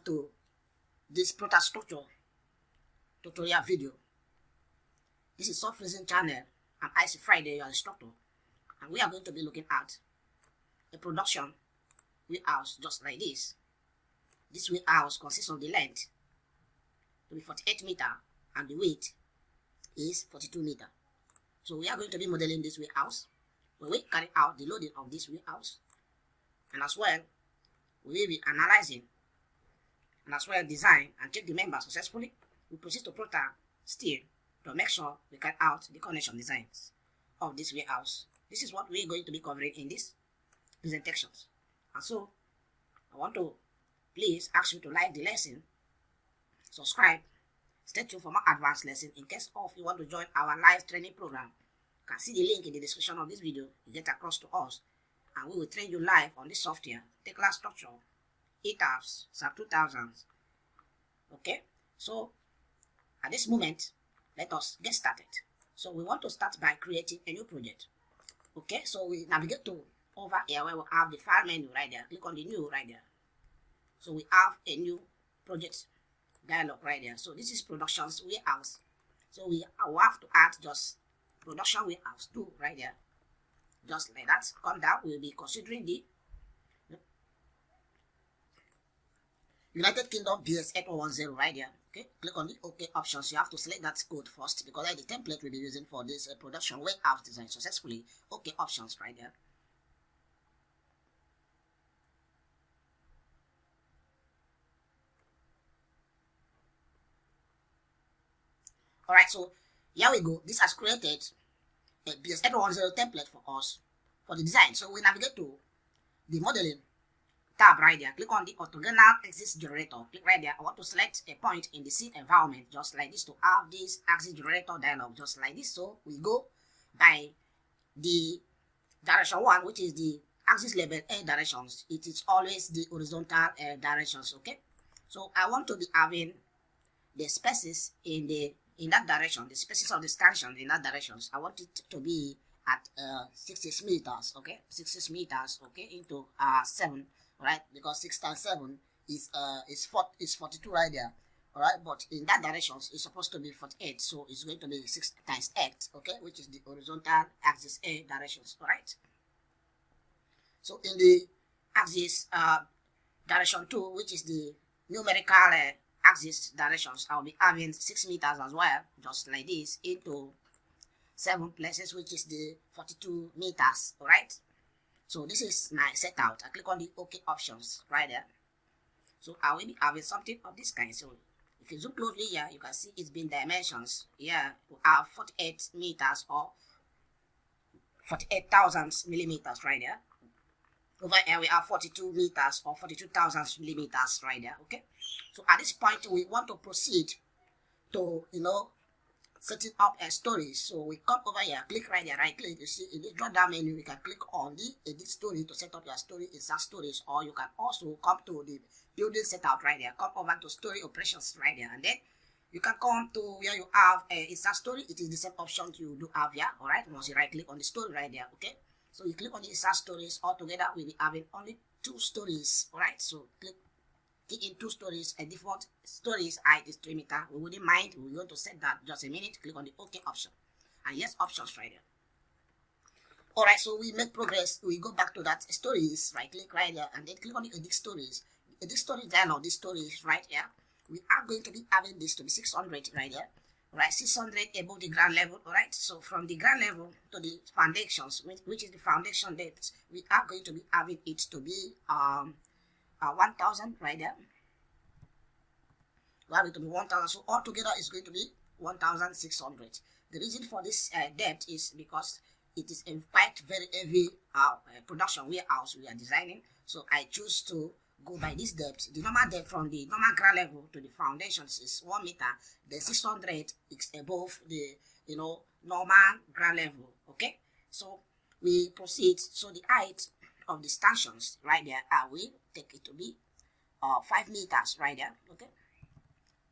to this Protastructure tutorial video. This is Soft Reason channel. I'm IC Friday, your instructor, and we are going to be looking at a production warehouse just like this. This warehouse consists of the length to be 48 meters and the weight is 42 meters. So we are going to be modeling this warehouse. When we carry out the loading of this warehouse, and as well we will be analyzing and as well design and check the members successfully. We proceed to Protasteel to make sure we carry out the connection designs of this warehouse. This is what we are going to be covering in this presentations. And so I want to please ask you to like the lesson, subscribe, stay tuned for more advanced lessons. In case of you want to join our live training program, you can see the link in the description of this video. You get across to us and we will train you live on this software, Tekla structure, ETAPS, SAP 2000s. Okay, so at this moment, let us get started. So we want to start by creating a new project. Okay, so we navigate to over here where we have the file menu right there. Click on the new right there. So we have a new project dialog right there. So this is productions warehouse. So we have to add just production warehouse 2 right there. Just like that. Come down, we'll be considering the United Kingdom BS 8110 right there. Okay, click on the OK options. You have to select that code first because that's the template we'll be using for this production warehouse design successfully. OK options right there. Alright, so here we go. This has created a BS 8110 template for us for the design. So we navigate to the modeling tab right there. Click on the orthogonal axis generator. Click right there. I want to select a point in the scene environment just like this to have this axis generator dialog just like this. So we go by the direction 1, which is the axis label A directions. It is always the horizontal directions. Okay, so I want to be having the spaces in that direction, the spaces of the stanchions in that directions. I want it to be at 66 meters. Okay, 66 meters. Okay, into 7. Right, because 6 times 7 is 42 right there. All right, but in that direction it's supposed to be 48, so it's going to be 6 times 8. Okay, which is the horizontal axis A directions. All right, so in the axis direction 2, which is the numerical axis directions, I'll be having 6 meters as well, just like this, into 7 places, which is the 42 meters. All right. So this is my setout. I click on the OK options right there. So I will be having something of this kind. So if you zoom closely here, you can see it's been dimensions. Here we have 48 meters or 48,000 millimeters right there. Over here we have 42 meters or 42,000 millimeters right there. Okay. So at this point we want to proceed to setting up a story. So we come over here, click right there, right click. You see in the drop down menu, you can click on the edit story to set up your story inside storage, or you can also come to the building setup right there. Come over to story operations right there, and then you can come to where you have inside story. It is the same option you do have here. All right, once you right click on the story right there. Okay, so you click on the inside stories. Altogether we'll be having only 2 stories. All right, so click in 2 stories. A default stories height is 3 meters. We wouldn't mind. We're going to set that just a minute. Click on the OK option and yes options right there. All right, so we make progress. We go back to that stories, right click right there, and then click on the edit stories. Edit story dialog, this stories right here. We are going to be having this to be 600 right there. All right, 600 above the ground level. All right, so from the ground level to the foundations, which is the foundation depth, we are going to be having it to be 1000 right there. We have it to be 1000, so altogether it's going to be 1600. The reason for this depth is because it is a quite very heavy production warehouse we are designing, so I choose to go by this depth. The normal depth from the normal ground level to the foundations is 1 meter. The 600 is above the normal ground level. Okay, so we proceed. So the height of the stanchions right there, I will take it to be 5 meters right there. Okay,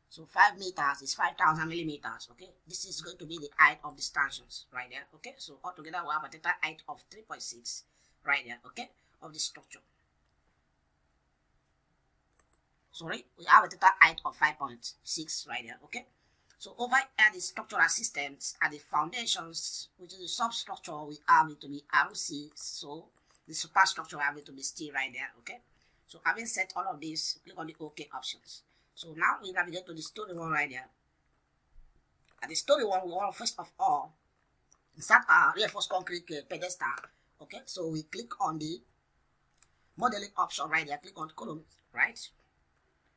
so 5 meters is 5,000 millimeters. Okay, this is going to be the height of the stanchions right there. Okay, so altogether we have a total height of 3.6 right there. Okay, of the structure. sorry, we have a total height of 5.6 right there. Okay, so over at the structural systems, at the foundations, which is the substructure, we have it to be ROC. So the superstructure, we have it to be steel right there. Okay, so having set all of this, click on the OK options. So now we navigate to the story one right there. At the story one, we want first of all insert our reinforced concrete pedestal. Okay, so we click on the modeling option right there. Click on columns, right?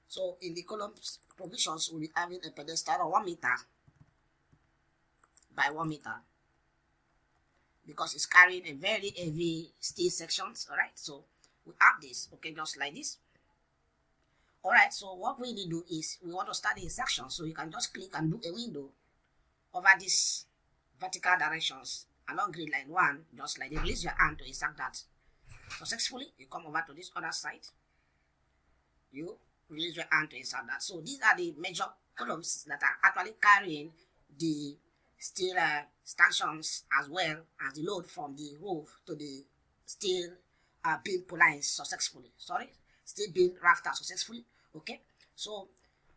So in the columns provisions, we'll be having a pedestal of 1 meter by 1 meter because it's carrying a very heavy steel sections. All right, so we have this. Okay, just like this. All right, so what we need to do is we want to start the section, so you can just click and do a window over this vertical directions along grid line 1, just like this. Release your hand to insert that successfully. You come over to this other side, you release your hand to insert that. So these are the major columns that are actually carrying the steel stanchions as well as the load from the roof to the steel beam lines successfully. Steel beam rafter successfully. Okay, so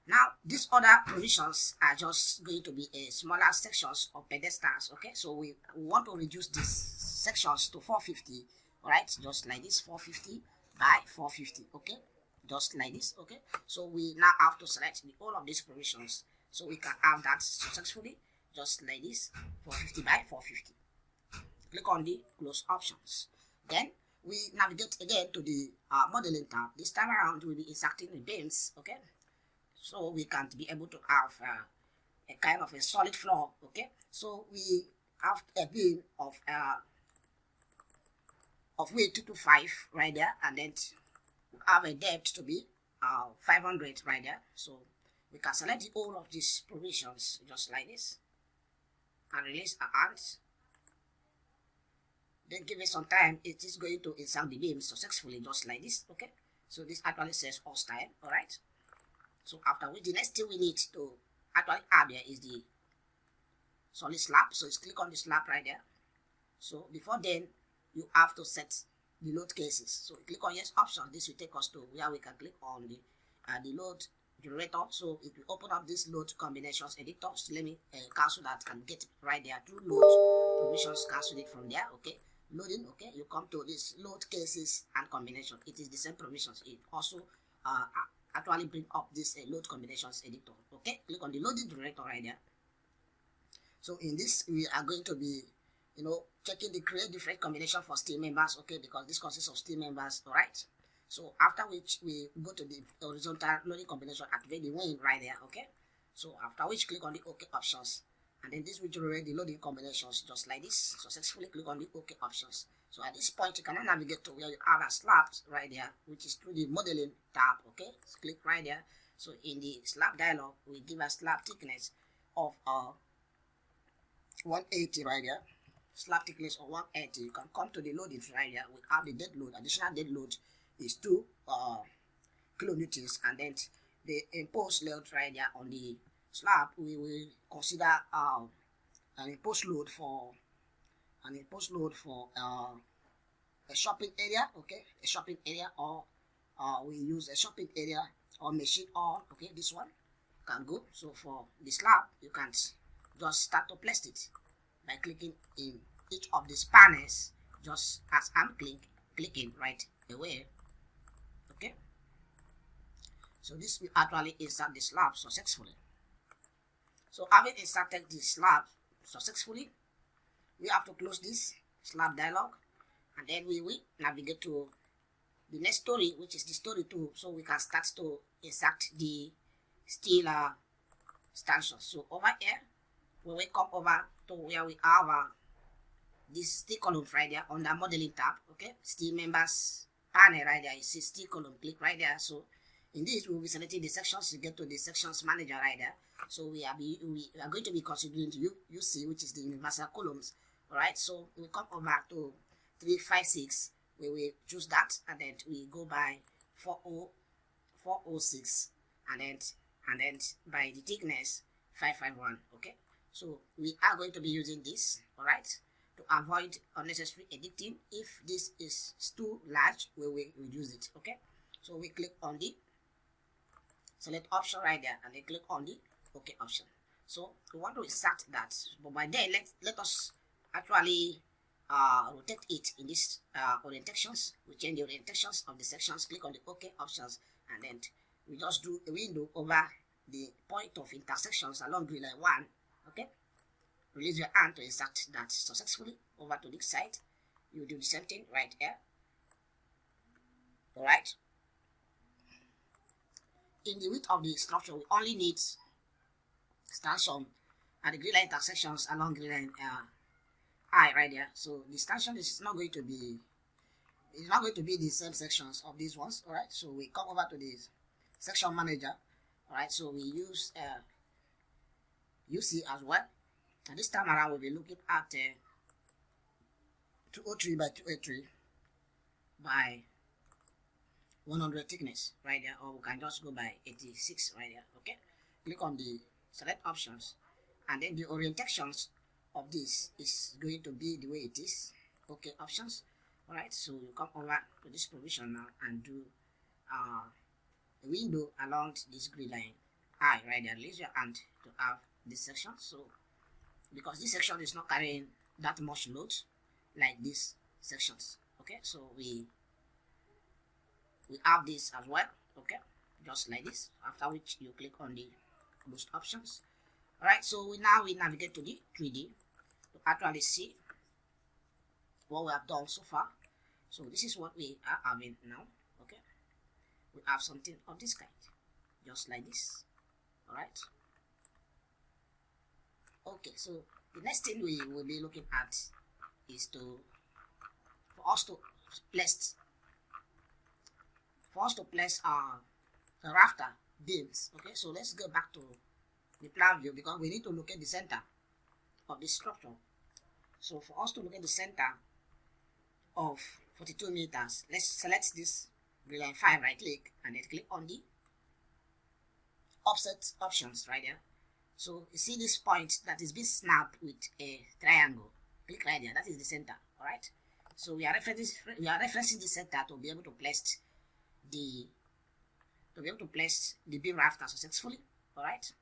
now these other provisions are just going to be a smaller sections of pedestals. Okay, so we want to reduce these sections to 450. All right, just like this, 450 by 450. Okay, just like this. Okay, so we now have to select all of these provisions so we can have that successfully, just like this, 450 by 450. Click on the close options. Then we navigate again to the modeling tab. This time around we'll be inserting the beams. Okay, so we can be able to have a kind of a solid floor. Okay, so we have a beam of weight 225 right there, and then we have a depth to be 500 right there. So we can select the whole of these provisions just like this and release our hands. Then give it some time, it is going to insert the beam successfully just like this. Okay, so this actually says all style. All right, so after which the next thing we need to actually add here is the solid slab. So just click on the slab right there. So before then you have to set the load cases. So click on yes option. This will take us to where we can click on the load generator. So it will open up this load combinations editor. So let me cancel that and get it right there through load provisions. Cancel it from there. Okay, loading. Okay, you come to this load cases and combination. It is the same provisions. It also actually bring up this load combinations editor. Okay, click on the loading generator right there. So in this we are going to be checking the create different combination for steel members. Okay, because this consists of steel members. All right, so after which we go to the horizontal loading combination, activate the wing right there. Okay, so after which click on the OK options, and then this will generate the loading combinations just like this. Successfully click on the OK options. So at this point you can now navigate to where you have a slab right there, which is through the modeling tab. Okay, so click right there. So in the slab dialog we give a slab thickness of 180 right there. Slab thickness of 180. You can come to the loading right here. We have the dead load. Additional dead load is 2 kilonewtons, and then the imposed load right there on the slab we will consider an imposed load for a shopping area. Okay, a shopping area, or we use a shopping area or machine on. Okay, this one can go. So for the slab you can just start to place it by clicking in each of these panels just as I'm clicking right away. Okay, so this will actually insert the slab successfully. So having inserted the slab successfully, we have to close this slab dialog, and then we will navigate to the next story, which is the story 2. So we can start to insert the steel stanchions. So over here when we come over to where we have this steel column right there on the modeling tab. Okay, steel members panel right there, you see steel column, click right there. So in this we will be selecting the sections. You get to the sections manager right there. So we are going to be considering UC, which is the universal columns. All right, so we come over to 356. We will choose that, and then we go by 406, and then by the thickness 551. Okay, so we are going to be using this, all right, to avoid unnecessary editing. If this is too large, we will reduce it. Okay, so we click on the select option right there, and then click on the OK option. So we want to insert that, but by then let us actually rotate it in this orientations. We change the orientations of the sections, click on the OK options, and then we just do a window over the point of intersections along grid line 1. Okay, release your hand to insert that successfully over to this side. You do the same thing right here. All right, in the width of the structure, we only need stanchion at the grid line intersections along grid line I right there. So the stanchion is not going to be the same sections of these ones. All right, so we come over to the section manager. All right, so we use UC as well, and this time around we'll be looking at 203 by 283 by 100 thickness right there, or we can just go by 86 right there. Okay, click on the select options, and then the orientations of this is going to be the way it is. Okay, options. All right, so you come over to this position now and do a window along this grid line I right there. Release your hand to have this section. So because this section is not carrying that much load like these sections. Okay, so we have this as well. Okay, just like this, after which you click on the boost options. All right, so we navigate to the 3D to actually see what we have done so far. So this is what we are having now. Okay, we have something of this kind, just like this. All right, okay, so the next thing we will be looking at is for us to place the rafter beams. Okay, so let's go back to the plan view because we need to look at the center of this structure. So for us to look at the center of 42 meters, let's select this line 5, right click, and then click on the offset options right there. So you see this point that is being snapped with a triangle. Click right there, that is the center. All right, so we are referencing the center to be able to place the beam rafter successfully. All right,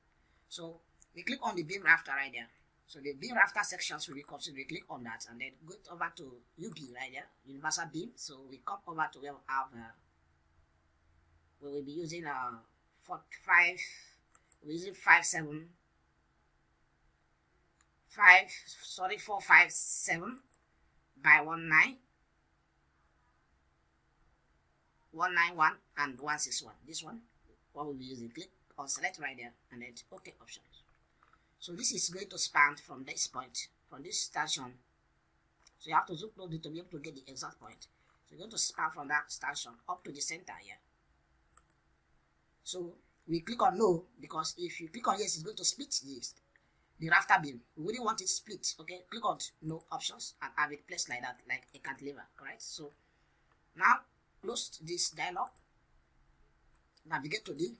so we click on the beam rafter right there. So the beam rafter sections will be considered. We click on that and then go over to UB right there, universal beam. So we come over to where we have we will be using 457 by 191 and 161. This one what we'll be using. Click on select right there and then OK options. So this is going to span from this point, from this station. So you have to zoom close to be able to get the exact point. So you're going to span from that station up to the center here. So we click on no, because if you click on yes, it's going to split the rafter beam. We wouldn't want it split. Okay, click on no options and have it placed like that, like a cantilever. Alright, so now close this dialog, navigate to the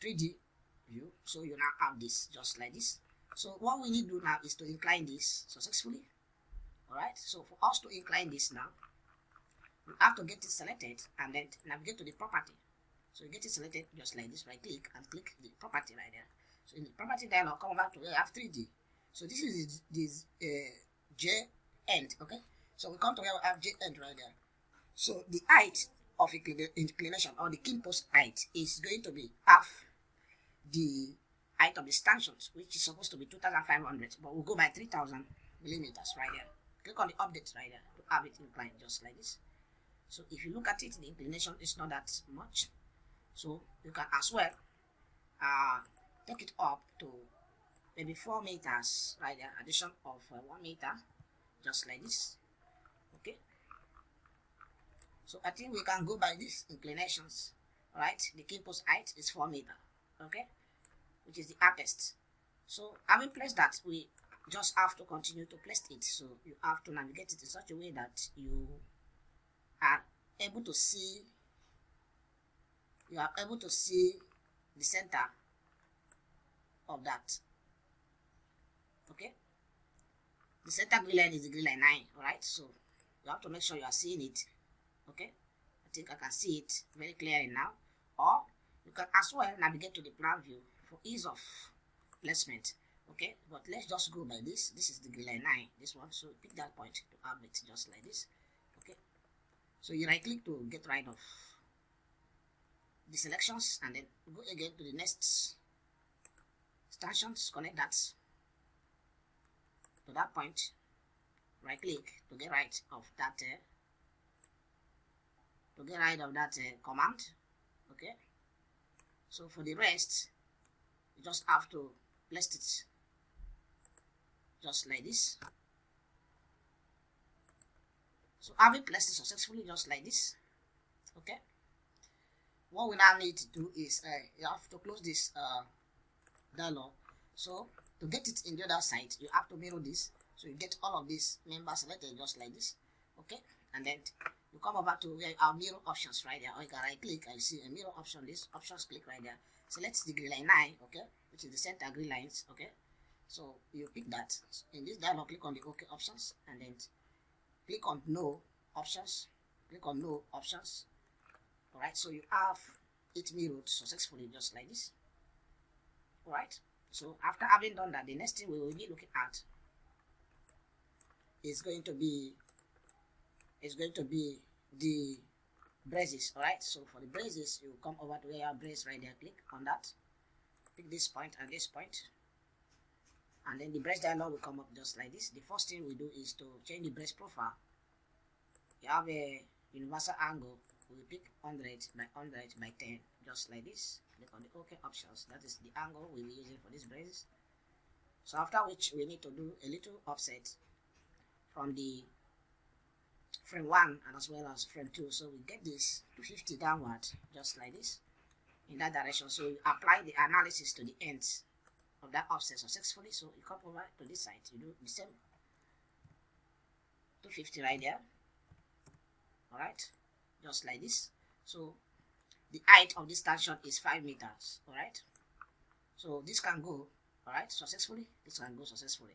3D view. So you now have this just like this. So what we need to do now is to incline this successfully. Alright, so for us to incline this now, we have to get it selected and then navigate to the property. So you get it selected just like this, right click and click the property right there. So in the property dialog, come over to where you have 3D. So this is this J end. Okay, so we come to where we have J end right there. So the height of inclination, or the king post height, is going to be half the height of the stanchions, which is supposed to be 2,500, but we'll go by 3,000 millimeters right there. Click on the update right there to have it inclined just like this. So if you look at it, the inclination is not that much. So you can as well take it up to maybe 4 meters right there, addition of 1 meter, just like this. Okay, so I think we can go by these inclinations. Right, the king post height is 4 meters. Okay, which is the highest. So having placed that, we just have to continue to place it. So you have to navigate it in such a way that you are able to see the center of that. Okay, the center grid line is the grid line 9. All right, so you have to make sure you are seeing it. Okay, I think I can see it very clearly now. Or you You can as well navigate to the plan view for ease of placement. Okay, but let's just go by this. This is the grid line 9, this one. So pick that point to have it just like this. Okay, so you right click to get rid of the selections and then go again to the next stanchions, connect that to that point, right click to get rid of that command. Okay, so for the rest you just have to place it just like this. So having placed it successfully just like this, okay, what we now need to do is you have to close this dialog. So to get it in the other side, you have to mirror this, so you get all of these members selected just like this. Okay, and then you come over to where our mirror options right there, or you can right click and see a mirror option. This options, click right there, select the grid line 9, okay, which is the center grid lines. Okay, so you pick that. In this dialog, click on the OK options and then click on no options, click on no options. All right, so you have it mirrored successfully just like this. All right, so after having done that, the next thing we will be looking at is going to be the braces. All right, so for the braces, you come over to where you have brace right there, click on that, pick this point and this point, and then the brace dialog will come up just like this. The first thing we do is to change the brace profile. You have a universal angle, we pick 100 by 100 by 10 just like this. Click on the OK options, that is the angle we'll be using for this braces. So after which we need to do a little offset from the frame 1 and as well as frame 2, so we get this to 50 downward just like this in that direction. So you apply the analysis to the ends of that offset successfully. So you come over to this side, you do the same 250 right there. All right, just like this. So the height of this stanchion is 5 meters. All right, so this can go all right successfully, this can go successfully.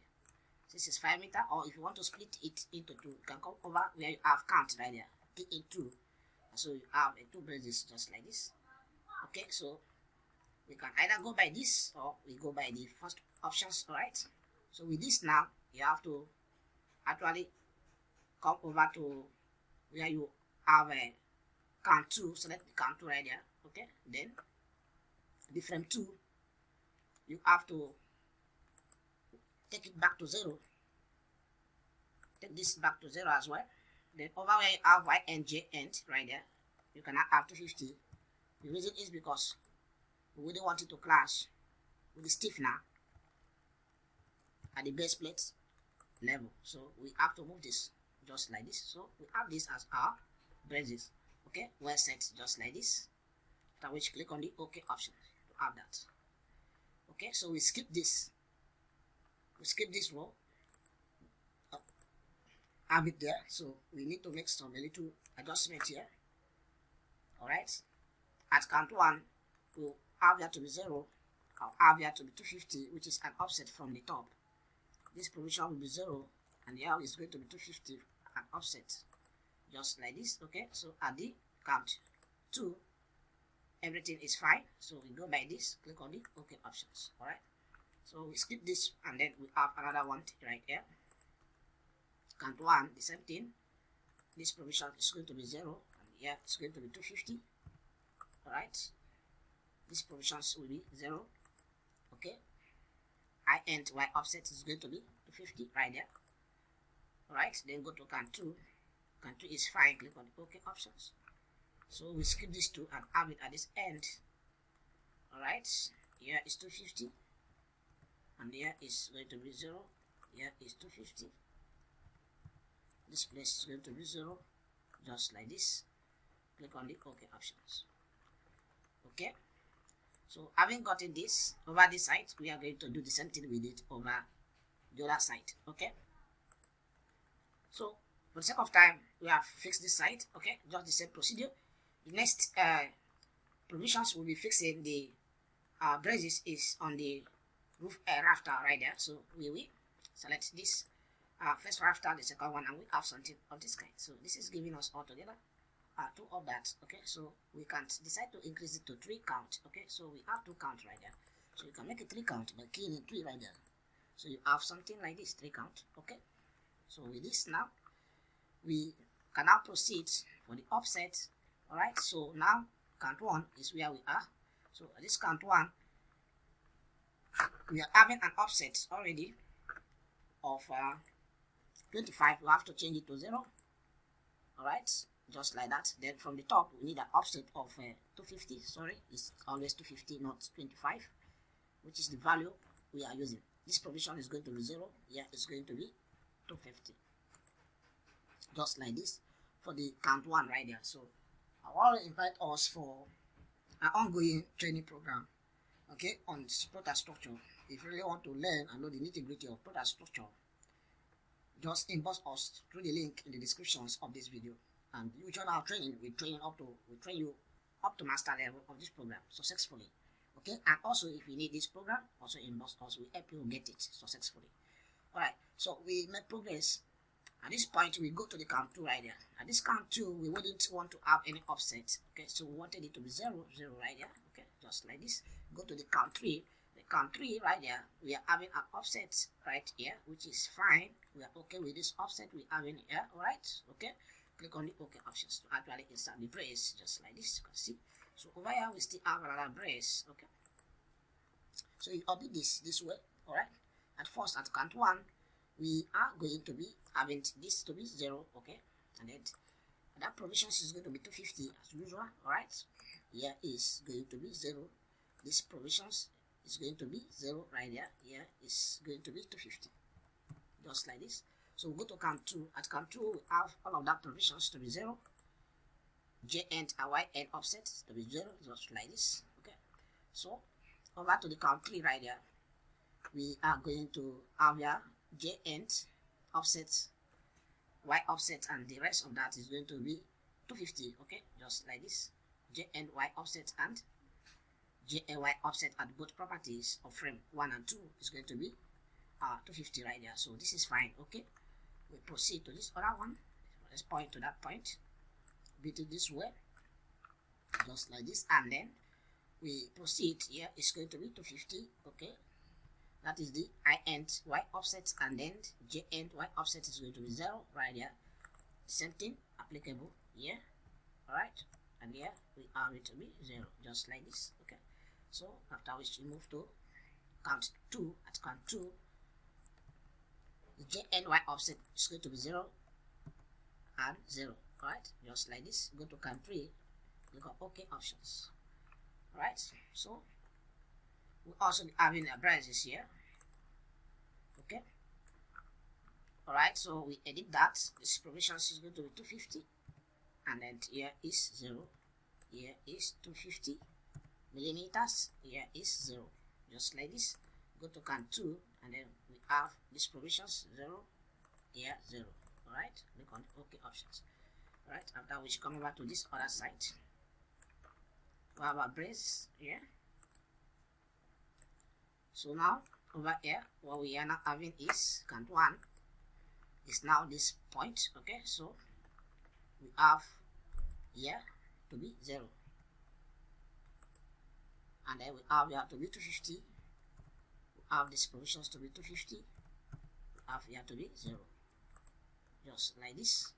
This is 5 meters, or if you want to split it into 2, you can come over where you have count right there, click in 2, so you have a 2 braces just like this. Okay, so we can either go by this or we go by the first options. All right, so with this now you have to actually come over to where you have a count 2, select the count 2 right there. Okay, then the frame 2 you have to take it back to 0, take this back to 0 as well. Then over where you have Y and J end right there, you can have 250. The reason is because we wouldn't want it to clash with the stiffener at the base plate level, so we have to move this just like this. So we have this as our braces. Okay, well set just like this, after which click on the OK option to have that. Okay, so we skip this row, have it there, so we need to make some little adjustment here. All right, at count 1 we'll have that to be 0, I'll have that to be 250, which is an offset from the top. This position will be 0 and here is going to be 250, an offset just like this. Okay, so at the count 2 everything is fine, so we go by this, click on the OK options. All right, so we skip this and then we have another one right here. Count 1, the same thing, this provision is going to be 0 and here it's going to be 250. All right, these provisions will be 0. Okay, I end Y offset is going to be 250 right there. All right, then go to count 2. Count 2 is fine, click on the OK options. So we skip this 2 and have it at this end. All right, here is 250 and here is going to be 0, here is 250. This place is going to be 0 just like this. Click on the OK options. Okay, so having gotten this over this side, we are going to do the same thing with it over the other side. Okay, so for the sake of time we have fixed this side. Okay, just the same procedure. The next provisions will be fixing the braces is on the roof rafter right there. So we will select this first rafter, the second one, and we have something of this kind. So this is giving us all together 2 of that. Okay, so we can decide to increase it to 3 count. Okay, so we have 2 count right there, so you can make it 3 count by keying in 3 right there. So you have something like this, 3 count. Okay, so with this now we can now proceed for the offset. All right, so now count 1 is where we are. So at this count 1 we are having an offset already of 25. We have to change it to 0. All right, just like that. Then from the top we need an offset of 250. Sorry, it's always 250, not 25, which is the value we are using. This provision is going to be 0. Here it's going to be 250, just like this for the count 1 right there. So I want to invite us for an ongoing training program, okay, on Protastructure. If you really want to learn and know the nitty-gritty of Protastructure, just inbox us through the link in the descriptions of this video, and you join our training. We train you up to master level of this program successfully. Okay, and also if you need this program, also inbox us. We help you get it successfully. All right, so we made progress. At this point, we go to the count 2 right there. At this count 2, we wouldn't want to have any offset. Okay, so we wanted it to be 0, 0 right there. Okay, just like this. Go to the count 3. The count 3 right there, we are having an offset right here, which is fine. We are okay with this offset we have in here. All right, okay. Click on the OK options to actually insert the brace, just like this. You can see. So over here, we still have another brace. Okay. So you update this way. All right. At first, at count 1, we are going to be having this to be 0, okay, and then that provisions is going to be 250 as usual. All right, here is going to be 0. This provisions is going to be 0 right there. Here is going to be 250, just like this. So we go to count 2. At count 2, we have all of that provisions to be 0. J end and Y end offset to be 0, just like this. Okay, so over to the count 3 right there, we are going to have here J end offset, Y offset, and the rest of that is going to be 250. Okay, just like this. J end Y offset and J and Y offset at both properties of frame 1 and 2 is going to be 250 right there. So this is fine. Okay, we proceed to this other one. Let's point to that point, beat it this way, just like this, and then we proceed. Here it's going to be 250. Okay, that is the I end Y offset, and then J end Y offset is going to be 0 right here. Same thing applicable here. All right, and here we have it to be 0, just like this. Okay, so after which we move to count 2. At count 2, the J end Y offset is going to be 0 and 0. All right, just like this. Go to count 3. Click on OK options. All right, so we also having a braces here. Okay, all right, so we edit that. This provisions is going to be 250, and then here is 0. Here is 250 millimeters. Here is 0, just like this. Go to count 2, and then we have these provisions 0. Here 0. All right, click on OK options. All right, after which come over to this other side. We have a brace here. So now over here, what we are now having is count 1 is now this point. Okay, so we have here to be 0, and then we have here to be 250. We have these provisions to be 250. We have here to be 0, just like this.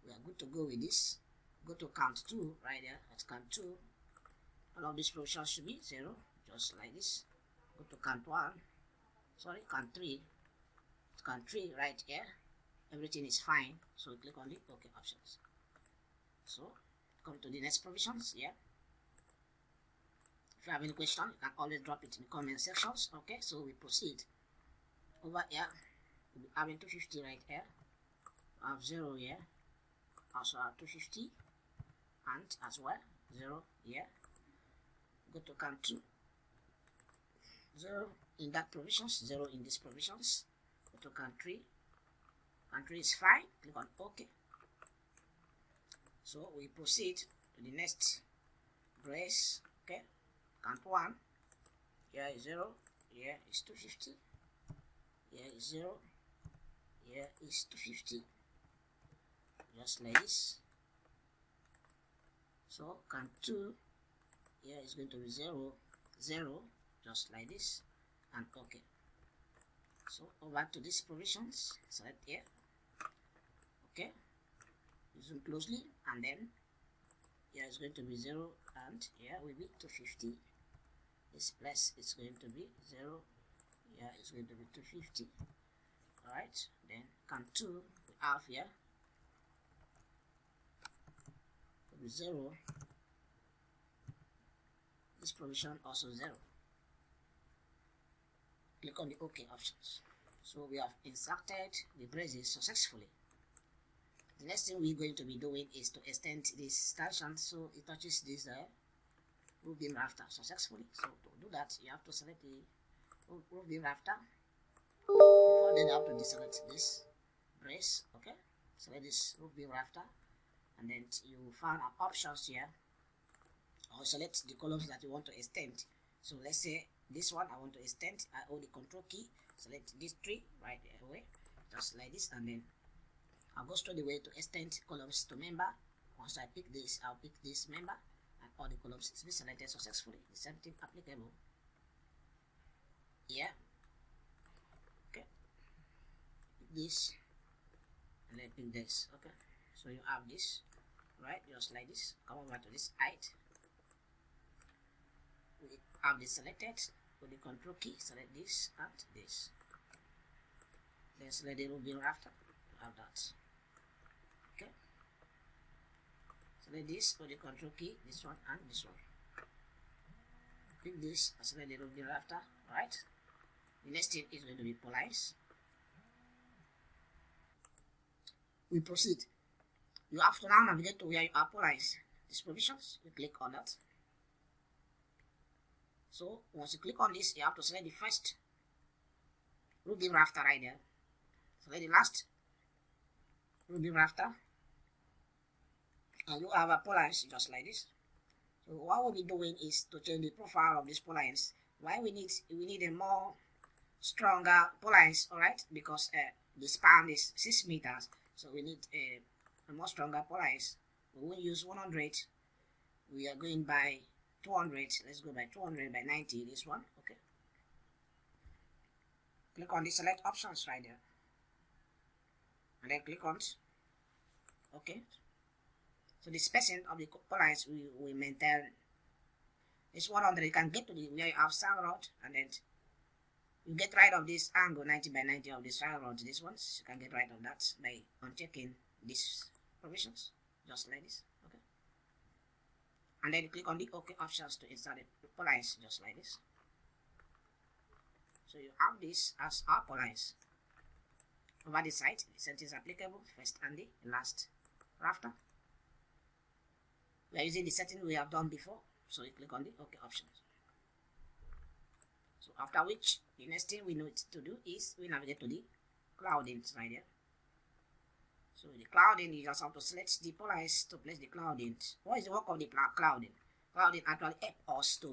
We are good to go with this. Go to count 2 right there. At count 2, all of these provisions should be 0, just like this. Go to count 1, sorry, count 3. Count 3 right here, everything is fine, so we click on the OK options. So come to the next provisions here. If you have any question, you can always drop it in the comment sections. Okay, so we proceed. Over here, we'll be having 250 right here. We have 0 here, also have 250, and as well 0 here. Go to count 2. 0 in that provisions, 0 in this provisions. Go to count 3. Count 3 is fine. Click on OK. So we proceed to the next brace. Okay, count 1. Here is 0. Here is 250. Here is 0. Here is 250. Just like this. So can 2 here is going to be 0 0, just like this, and okay. So over to these provisions, select here, okay, zoom closely, and then here is going to be 0, and here will be 250. This plus is going to be 0, here is going to be 250. Alright, then can 2 we have here to be 0. This provision also 0. Click on the OK options. So we have inserted the braces successfully. The next thing we're going to be doing is to extend this stanchion so it touches this roof beam rafter successfully. So to do that, you have to select the roof beam rafter. Before then, you have to deselect this brace. Okay, select this roof beam rafter, and then you find our options here, or select the columns that you want to extend. So let's say this one I want to extend. I hold the control key, select this tree right away, just like this, and then I'll go straight away to extend columns to member. Once I pick this, I'll pick this member, and all the columns is be selected successfully. The same thing applicable here. Okay, pick this, and then pick this. Okay, so you have this right, just like this. Come over to this height. We have this selected with the control key, select this and this. Then select the roof beam rafter. Have that. Okay. Select this with the control key, this one and this one. Pick this and select the roof beam rafter. Right. The next thing is going to be police. We proceed. You have to now navigate to where you are police. These provisions. You click on that. So once you click on this, you have to select the first roof beam rafter right there. Select the last roof beam rafter, and you have a police just like this. So what we'll be doing is to change the profile of this police. Why we need a more stronger police, alright? Because the span is 6 meters, so we need a more stronger police. We won't use 100. We are going by 200. Let's go by 200 by 90. This one, okay. Click on the select options right there, and then click on okay. So the spacing of the police we maintain is 100. You can get to the where you have sag rod, and then you get rid of this angle 90 by 90 of the sag rod. This ones you can get rid of that by unchecking these provisions, just like this. And then click on the OK options to insert the police, just like this. So you have this as our police. Over the side, the same is applicable, first and the last rafter. We are using the setting we have done before, so you click on the OK options. So after which, the next thing we need to do is we navigate to the clouding right here. So the clouding, you just have to select the police to place the clouding. What is the work of the clouding? Clouding actually helps us to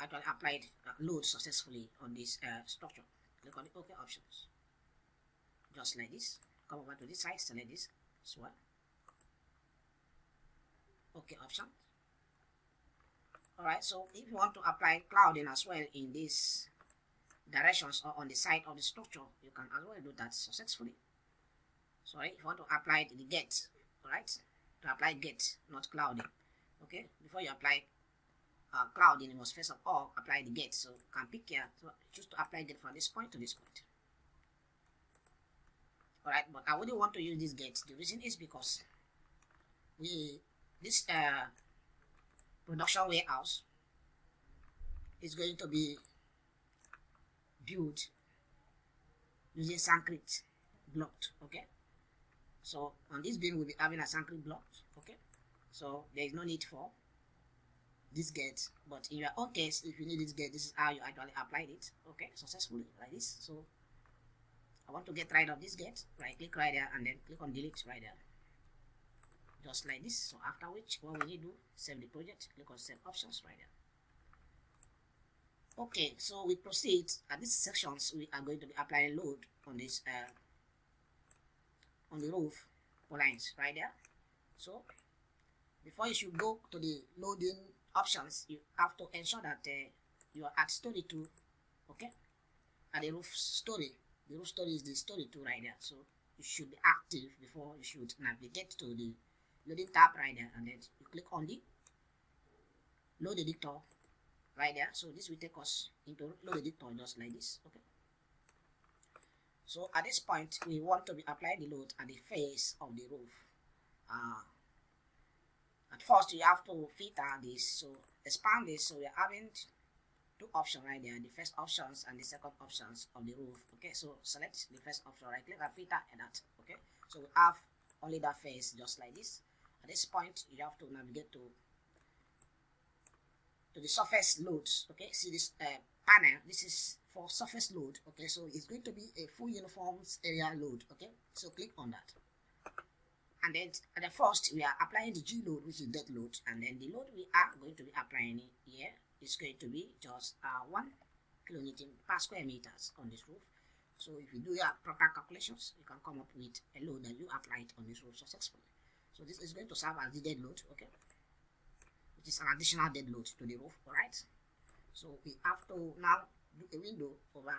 actually apply load successfully on this structure. Click on the OK options, just like this. Come over to this side, select this as well. OK option. Alright, so if you want to apply clouding as well in this directions or on the side of the structure, you can as well do that successfully. Sorry, if you want to apply the gate, right? To apply gate, not clouding. Okay, before you apply clouding, you must first of all apply the gate. So you can pick here, so choose to apply gate from this point to this point. Alright, but I wouldn't want to use this gate. The reason is because this production warehouse is going to be built using concrete blocked. Okay, so on this beam we'll be having a concrete block. Okay, so there is no need for this gate, but in your own case, if you need this gate, this is how you actually applied it. Okay, successfully like this. So I want to get rid of this gate, right click right there and then click on delete right there, just like this. So after which, what we need to do, save the project, click on save options right there. Okay, so we proceed. At these sections, we are going to be applying load on this on the roof lines right there. So before you should go to the loading options, you have to ensure that you are at story 2, okay, at the roof story. The roof story is the story 2 right there, so you should be active before you should navigate to the loading tab right there, and then you click on the load editor right there. So this will take us into load editor just like this, okay. So at this point we want to be applying the load at the face of the roof. At first you have to filter this, so expand this. So we are having two options right there, the first options and the second options of the roof, okay. So select the first option, right click and filter and that, okay. So we have only that face just like this. At this point you have to navigate to the surface loads, okay. See this panel, this is for surface load, okay. So it's going to be a full uniforms area load, okay. So click on that, and then at the first we are applying the G load, which is dead load, and then the load we are going to be applying here is going to be just 1 kilonewton per square meters on this roof. So if you do your proper calculations, you can come up with a load that you applied on this roof successfully. So this is going to serve as the dead load, okay, which is an additional dead load to the roof. All right, so we have to now do a window over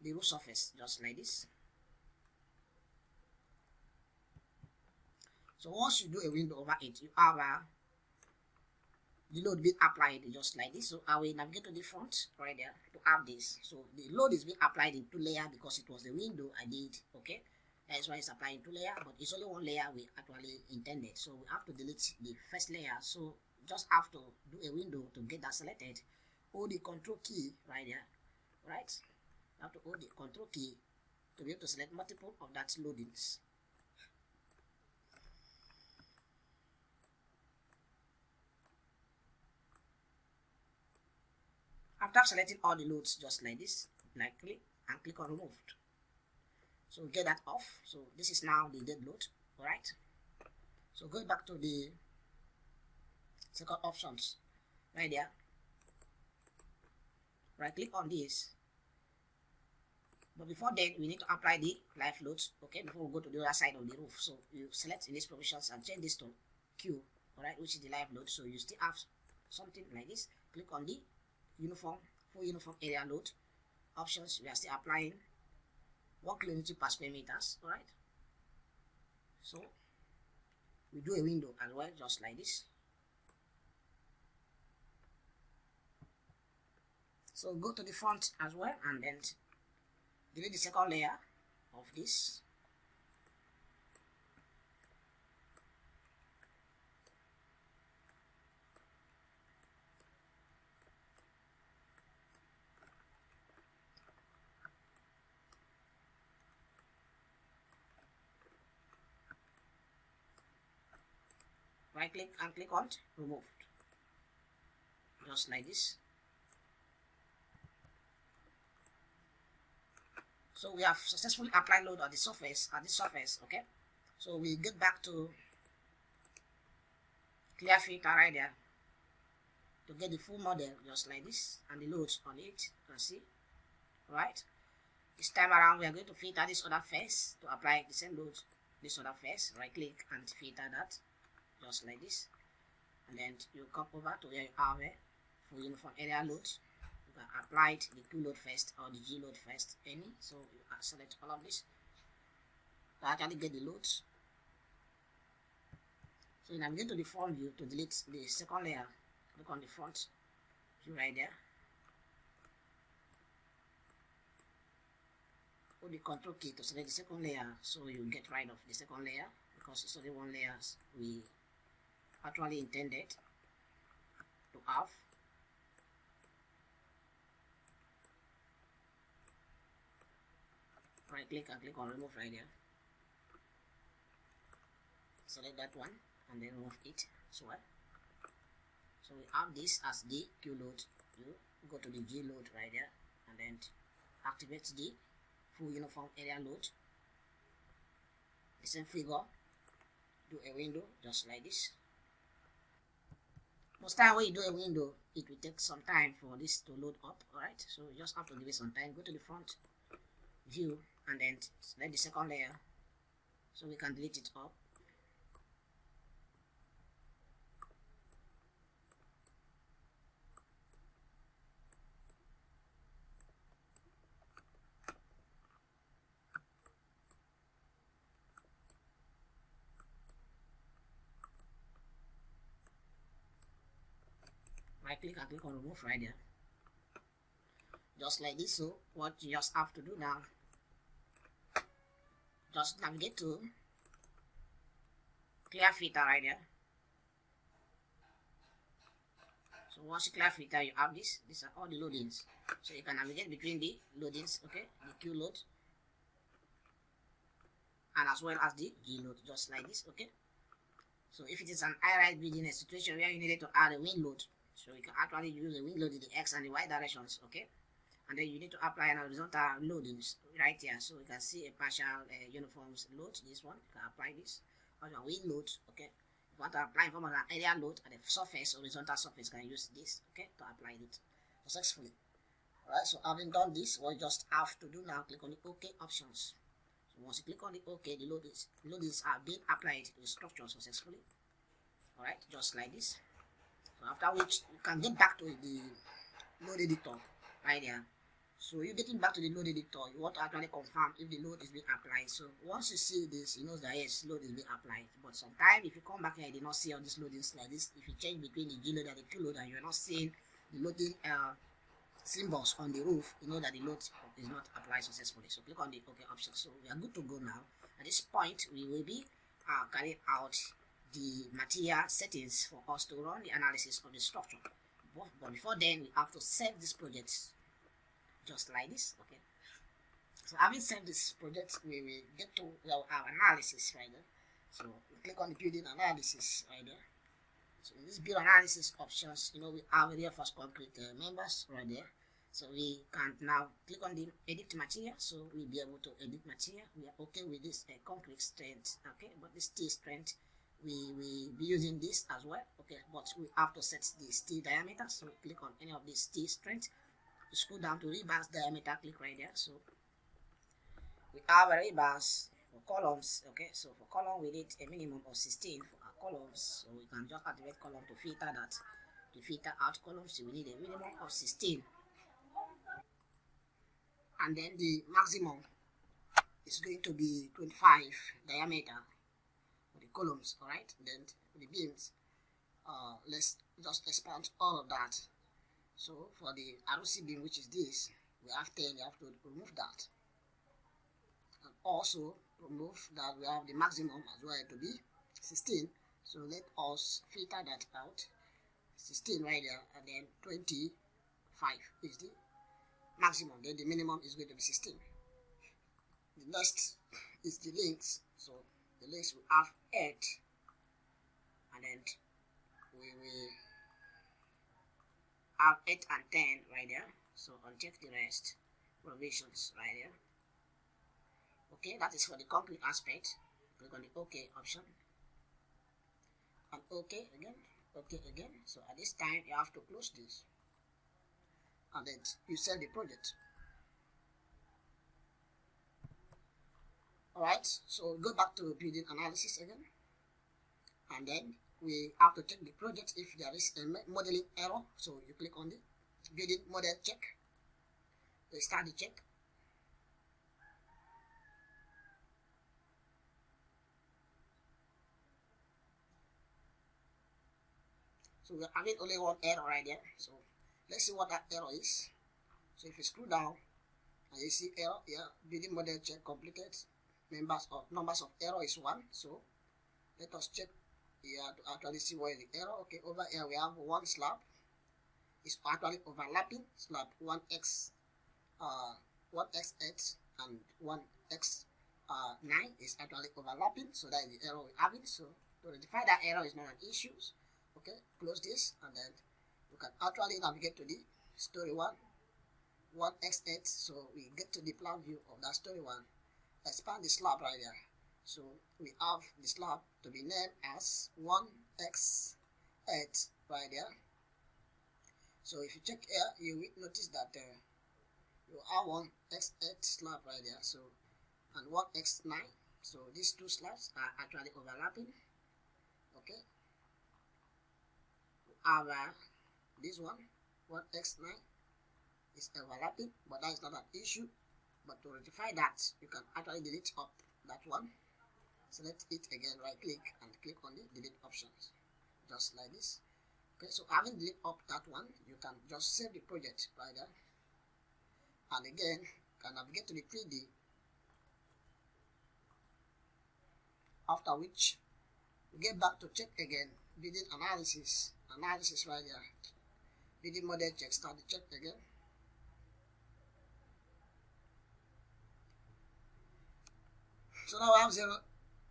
the roof surface just like this. So once you do a window over it, you have the load being applied just like this. So I will navigate to the front right there to have this. So the load is being applied in 2 layers because it was the window I did, okay. That's why it's applying 2 layers, but it's only 1 layer we actually intended. So we have to delete the first layer. So just have to do a window to get that selected. Hold the control key right there, right? You have to hold the control key to be able to select multiple of that loadings. After selecting all the loads just like this, like click and click on removed. So get that off. So this is now the dead load, alright. So go back to the second options right there. Right click on this. But before then we need to apply the live loads, okay, before we go to the other side of the roof. So you select in these provisions and change this to Q, alright, which is the live load. So you still have something like this. Click on the full uniform area load options. We are still applying 1 kilonewton per square meters, alright. So we do a window as well just like this. So go to the front as well and then delete the second layer of this. Right click and click on removed just like this. So we have successfully applied load on the surface, okay. So we get back to clear filter right there to get the full model just like this and the loads on it, you can see, right. This time around we are going to filter this other face to apply the same load, this other face. Right click and filter that just like this, and then you come over to where you have for uniform area load. You can apply the Q load first or the G load first, any. So you can select all of this to actually get the loads. So now I'm going to the front view to delete the second layer. Click on the front view right there. Hold the control key to select the second layer, so you get rid of the second layer because it's only 1 layer we actually intended to have. Right click and click on remove right there. Select that one and then remove it as well. So we have this as the Q load. You go to the G load right there and then activate the full uniform area load. The same figure, do a window just like this. Most time when you do a window, it will take some time for this to load up, alright. So you just have to give it some time. Go to the front view and then select the second layer so we can delete it up. right click and click on remove right there, just like this. So what you just have to do now, just navigate to clear filter right there. So once you clear filter, you have this. These are all the loadings. So you can navigate between the loadings, okay, the Q load, and as well as the G load, just like this, okay. So if it is an high-rise building, a situation where you needed to add a wind load, so you can actually use a wind load in the X and the Y directions, okay. And then you need to apply an horizontal loadings right here. So you can see a partial uniforms load. This one, you can apply this. Or a wind load, okay. If you want to apply from an area load at the surface, horizontal surface, can use this, okay, to apply it successfully. Alright, so having done this, what you just have to do now, click on the OK options. So once you click on the OK, the loadings are being applied to the structure successfully. Alright, just like this. So after which you can get back to the load editor right there. So you're getting back to the load editor, you want to actually confirm if the load is being applied. So once you see this, you know that yes, load is being applied. But sometimes if you come back here, you did not see all these loadings like this. If you change between the G load and the Q load and you're not seeing the loading symbols on the roof, you know that the load is not applied successfully. So click on the OK option. So we are good to go now. At this point, we will be carrying out the material settings for us to run the analysis of the structure. But before then, we have to save this project just like this, okay. So having saved this project, we will get to our analysis right there. So we click on the building analysis right there. So in this build analysis options, you know, we have reinforced concrete members right there. So we can now click on the edit material. So we'll be able to edit material. We are okay with this concrete strength, okay, but this steel strength, we will be using this as well, okay, but we have to set the steel diameter. So click on any of these steel strength. You scroll down to rebars diameter, click right there. So we have a rebars for columns, okay. So for column we need a minimum of 16 for our columns, so we can just activate column to filter that. To filter out columns, so we need a minimum of 16, and then the maximum is going to be 25 diameter for the columns. All right, then for the beams, let's just expand all of that. So for the ROC beam, which is this, we have 10, we have to remove that. And also remove that we have the maximum as well to be 16. So let us filter that out. 16 right there, and then 25 is the maximum. Then the minimum is going to be 16. The next is the links. So the links we have 8, and then we will have 8 and 10 right there. So uncheck the rest provisions right there. Okay, that is for the concrete aspect. Click on the OK option and OK again, OK again. So at this time you have to close this and then you save the project. Alright, so go back to building analysis again, and then we have to check the project if there is a modeling error. So you click on the building model check, you start the check. So we're having only one error right there. So let's see what that error is. So if you scroll down and you see error here, building model check completed, numbers of error is 1. So let us check here to actually see where the error. Okay, over here we have one slab. It's actually overlapping slab 1x 1x8 and 1x9 is actually overlapping. So that is the error we're having. So to rectify that error is not an issue. Okay, close this, and then you can actually navigate to the story 1x8. So we get to the plan view of that story 1. Expand the slab right there. So we have the slab to be named as 1x8 right there. So if you check here, you will notice that you have 1x8 slab right there. So and 1x9. So these two slabs are actually overlapping. Okay. We have this one 1x9 is overlapping, but that is not an issue. But to rectify that, you can actually delete up that one. Select it again, right click and click on the delete options, just like this. Okay, so having lit up that one, you can just save the project right there, and again you can navigate to the 3D, after which you get back to check again building analysis right there, building model check, start the check again. So now I have 0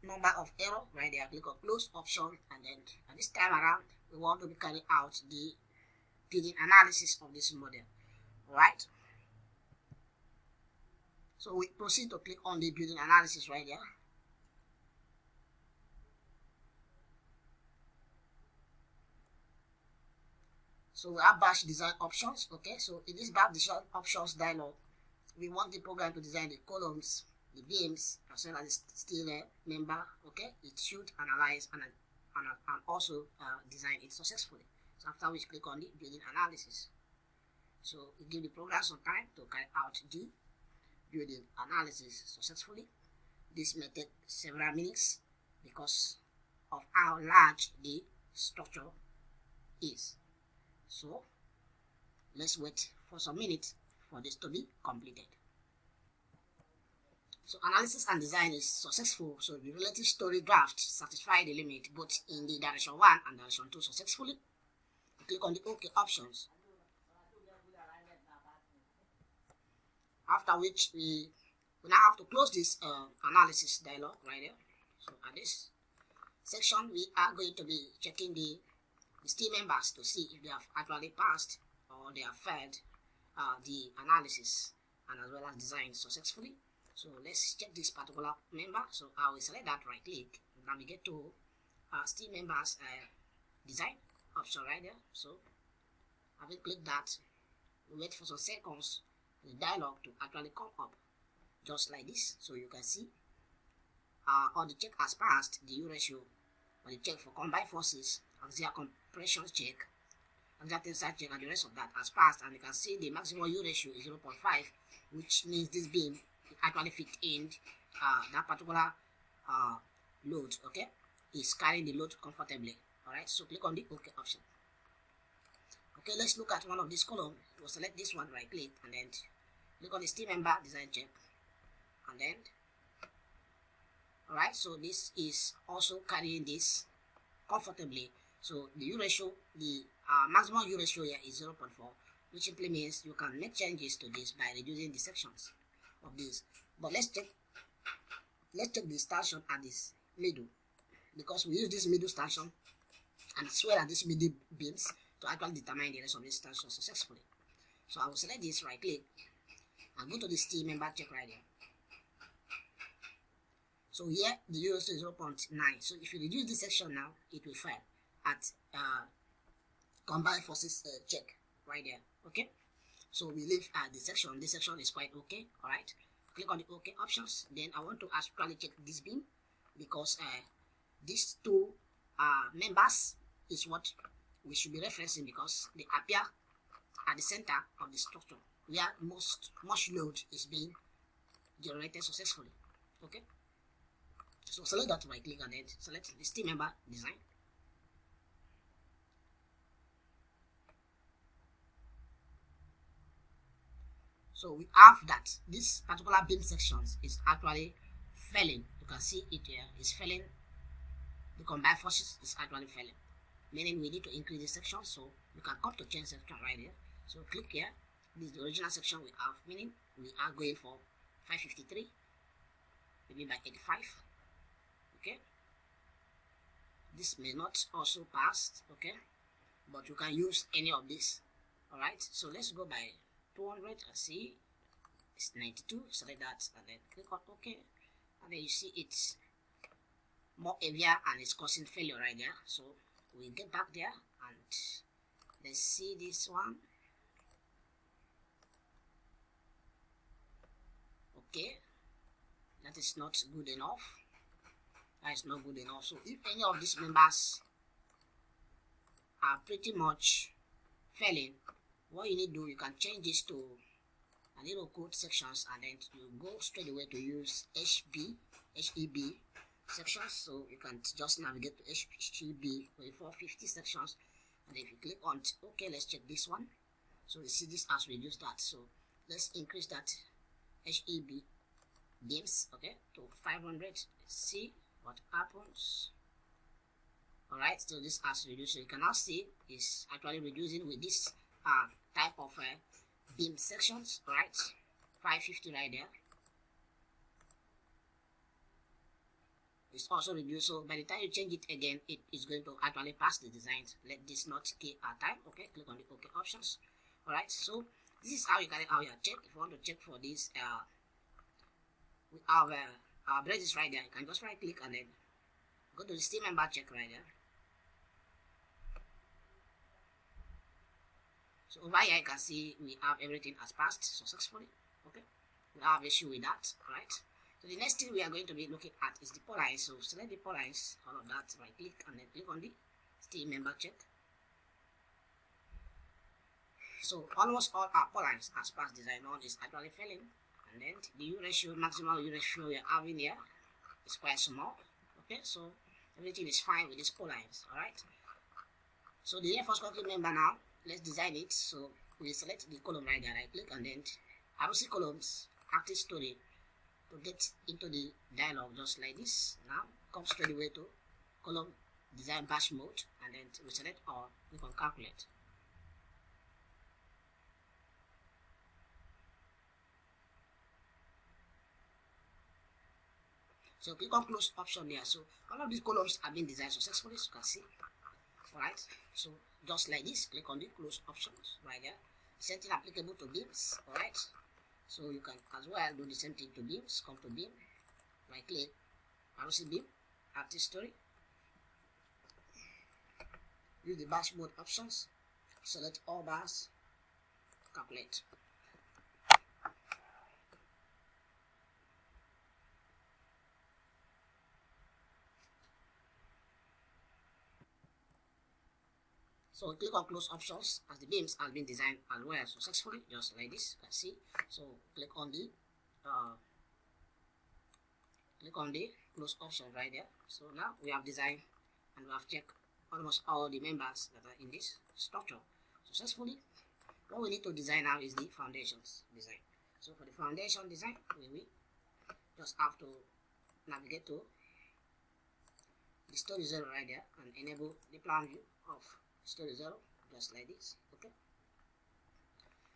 number of error right there. Click on close option, and then at this time around we want to be carrying out the building analysis of this model. Right, so we proceed to click on the building analysis right there. So we have batch design options. Okay, so in this batch design options dialog, we want the program to design the columns, the beams, as well as the steel member. Okay, it should analyze and also design it successfully. So after we click on the building analysis, so we give the program some time to carry out the building analysis successfully. This may take several minutes because of how large the structure is. So let's wait for some minutes for this to be completed. So analysis and design is successful. So the relative story draft satisfy the limit both in the direction 1 and direction 2 successfully. Click on the OK options. After which we now have to close this analysis dialog right there. So at this section we are going to be checking the team members to see if they have actually passed or they have failed the analysis and as well as design successfully. So let's check this particular member. So I will select that, right click, navigate to team members design option right there. So having clicked that, we wait for some seconds for the dialog to actually come up just like this. So you can see all the check has passed, the U ratio, or the check for combined forces, axial compression check, axial tensile check, and the rest of that has passed, and you can see the maximum U ratio is 0.5, which means this beam actually fit in that particular load. Okay, is carrying the load comfortably. All right, so click on the OK option. Okay, let's look at one of these columns. We'll select this one, right click, and then click on the team member design check, and then all right, so this is also carrying this comfortably. So the U ratio, the maximum U ratio here is 0.4, which simply means you can make changes to this by reducing the sections of this. But let's check the stanchion at this middle, because we use this middle stanchion and as well as this middle beams to actually determine the rest of this stanchion successfully. So I will select this, right click, and go to the team member check right here. So here the U ratio is 0.9. So if you reduce this section now, it will fail at combined forces check right there. Okay, so we leave the section. This section is quite okay. All right, click on the OK options. Then I want to actually check this beam, because these two members is what we should be referencing, because they appear at the center of the structure where much load is being generated successfully. Okay, so select that, right click, and then select the team member design. So we have that this particular beam sections is actually failing. You can see it here is failing. The combined forces is actually failing, meaning we need to increase the section. So we can come to change section right here. So click here. This is the original section we have, meaning we are going for 553, maybe by 85. Okay, this may not also pass. Okay, but you can use any of this. All right, so let's go by 200 and see it's 92. Select that and then click on OK, and then you see it's more heavier and it's causing failure right there. So we get back there and let's see this one. Okay, that is not good enough. That is not good enough. So if any of these members are pretty much failing, what you need to do, you can change this to a little code sections, and then you go straight away to use HEB sections. So you can just navigate to HEB with 450 sections, and if you click on OK, let's check this one. So you see this has reduced that, so let's increase that HEB beams, okay, to 500. See what happens. All right, so this has reduced. So you can now see it's actually reducing with this type of beam sections. All right, 550 right there. It's also reduced, so by the time you change it again, it is going to actually pass the designs. Let this not kill our time. Okay, click on the OK options. All right, so this is how you carry out your check. If you want to check for this, we have our bridges right there. You can just right click and then go to the team member check right there. So over here you can see we have everything has passed successfully. Okay, we have issue with that, right? So the next thing we are going to be looking at is the polines. So select the polines, all of that, right click and then click on the team member check. So almost all our polines as passed design on is actually failing, and then the U ratio, maximum U ratio we are having here is quite small. Okay, so everything is fine with these polines. All right. So the reinforced concrete member now, let's design it. So we select the column right there, right click, and then ROC columns, active story, to get into the dialog just like this. Now come straight away to column design bash mode, and then we select all, click on calculate. So click on close option there. So all of these columns have been designed successfully, as you can see. Alright, so just like this, click on the close options right there. Setting applicable to beams. Alright, so you can as well do the same thing to beams. Come to beam, right click, ROC beam, active story. Use the bash mode options. Select all bars, calculate. So click on close options as the beams have been designed as well successfully, just like this. You can see. So click on the close option right there. So now we have designed and we have checked almost all the members that are in this structure successfully. What we need to design now is the foundations design. So for the foundation design, we will just have to navigate to the story 0 right there and enable the plan view of story 0, just like this. Okay,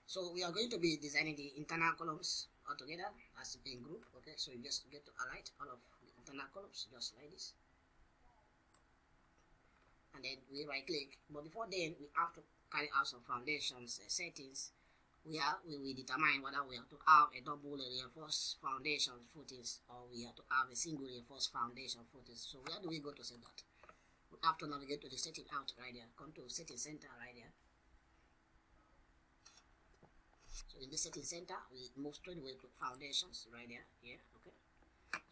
so we are going to be designing the internal columns all together as a group. Okay, so you just get to highlight all of the internal columns just like this, and then we right click. But before then, we have to carry out some foundations settings. We will determine whether we have to have a double reinforced foundation footings or we have to have a single reinforced foundation footings. So where do we go to set that? We have to navigate to the setting out right there. Come to setting center right there. So in the setting center, we move straight away to foundations right there. Yeah, okay.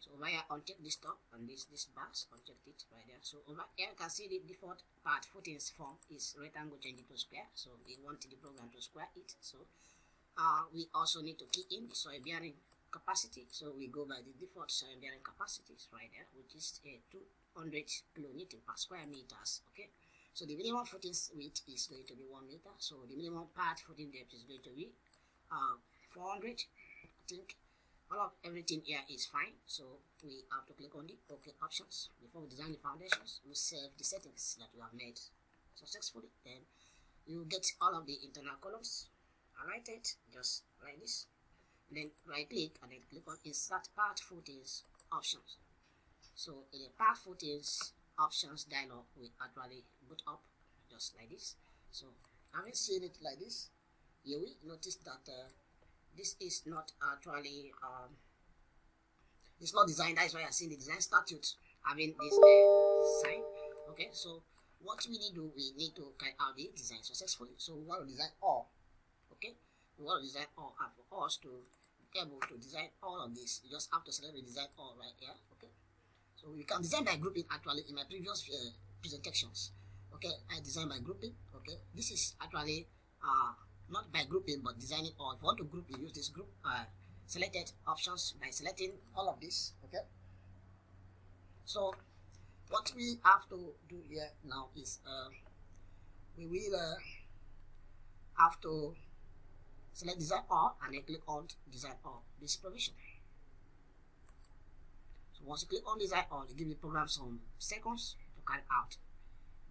So over here, uncheck this top and this bars, uncheck it right there. So over here, you can see the default part footings form is rectangle changing to square. So we want the program to square it. So we also need to key in the soil bearing capacity. So we go by the default soil bearing capacities right there, which is 200 kilonewton per square meters. Okay, so the minimum footings width is going to be 1 meter. So the minimum part footing depth is going to be 400. I think all of everything here is fine. So we have to click on the OK options before we design the foundations. We save the settings that we have made successfully. Then you get all of the internal columns highlighted just like this. Then right click and then click on insert part footings options. So in the part footings options dialog will actually boot up just like this. So having seen it like this, you will notice that this is not actually it's not designed. That is why I see the design statute having this sign. Okay, so what we need to carry out the design successfully. So we want to design all. Okay, we want to design all, and for us to be able to design all of this, you just have to select the design all right here. Okay, so we can design by grouping. Actually, in my previous presentations, okay, I designed by grouping. Okay, this is actually not by grouping but designing all. If you want to group, you use this group selected options by selecting all of this. Okay, so what we have to do here now is we will have to select design all and then click on design all this provision. So once you click on design all, it gives the program some seconds to carry out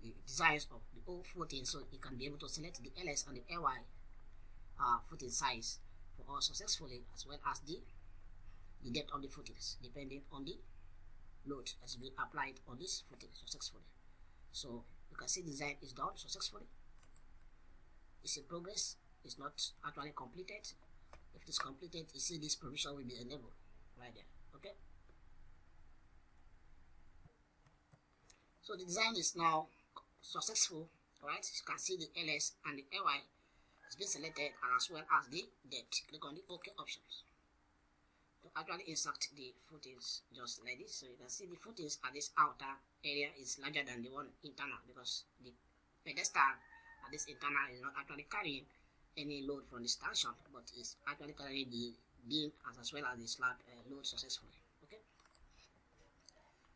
the designs of the whole footing, so you can be able to select the LS and the LY footing size for all successfully, as well as the depth of the footings depending on the load that's been applied on this footing successfully. So you can see design is done successfully. It's in progress. It's not actually completed. If it is completed, you see this provision will be enabled right there. Okay. So the design is now successful. Right. You can see the LS and the LY has been selected, and as well as the depth. Click on the OK options to actually insert the footings just like this. So you can see the footings at this outer area is larger than the one internal, because the pedestal at this internal is not actually carrying any load from the stanchion, but is actually carrying the beam as well as the slab load successfully. Okay.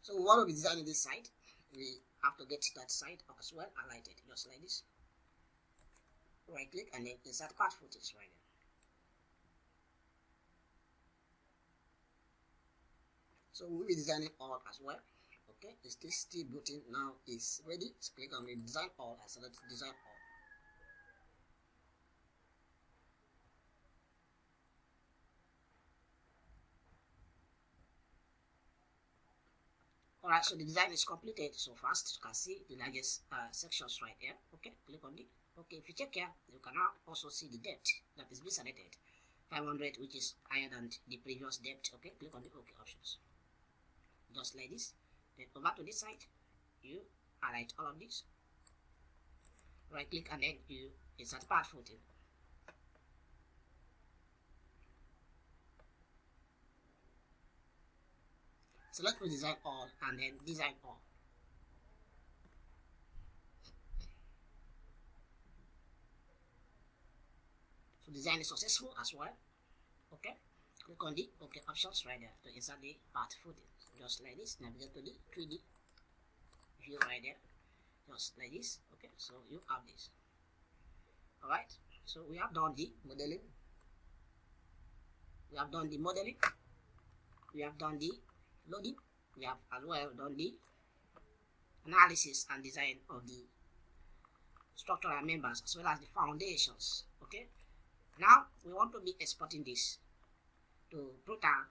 So we want to be designing this side. We have to get that side as well highlighted just like this. Right click and then insert part footings right there. So we'll be designing all as well. Okay, is this steel button now is ready? So click on the design all and select design all. Alright, so the design is completed so fast. You can see the largest sections right here. Okay, click on it. Okay, if you check here, you can now also see the depth that is being selected, 500, which is higher than the previous depth. Okay, click on the OK options just like this. Then over to this side, you highlight all of this, right click, and then you insert part footing. Select design all and then design all. So design is successful as well. Okay, click on the OK options right there to insert the part footing just like this. Navigate to the 3D view right there just like this. Okay, so you have this. All right, so we have done the modeling, we have done the modeling, we have done the loading, we have as well done the analysis and design of the structural members as well as the foundations. Okay, now we want to be exporting this to Protasteel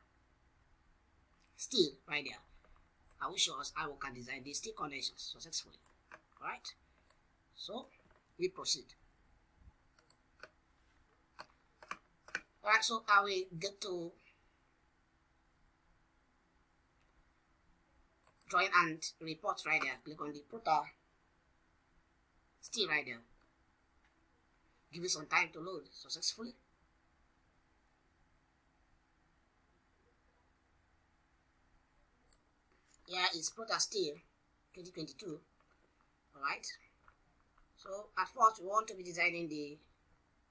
right there. I will show us how we can design these steel connections successfully. Alright, so we proceed. Alright, so I will get to drawing and report right there. Click on the Protasteel right there. Give it some time to load successfully. Here is Protasteel 2022. Alright, so at first we want to be designing the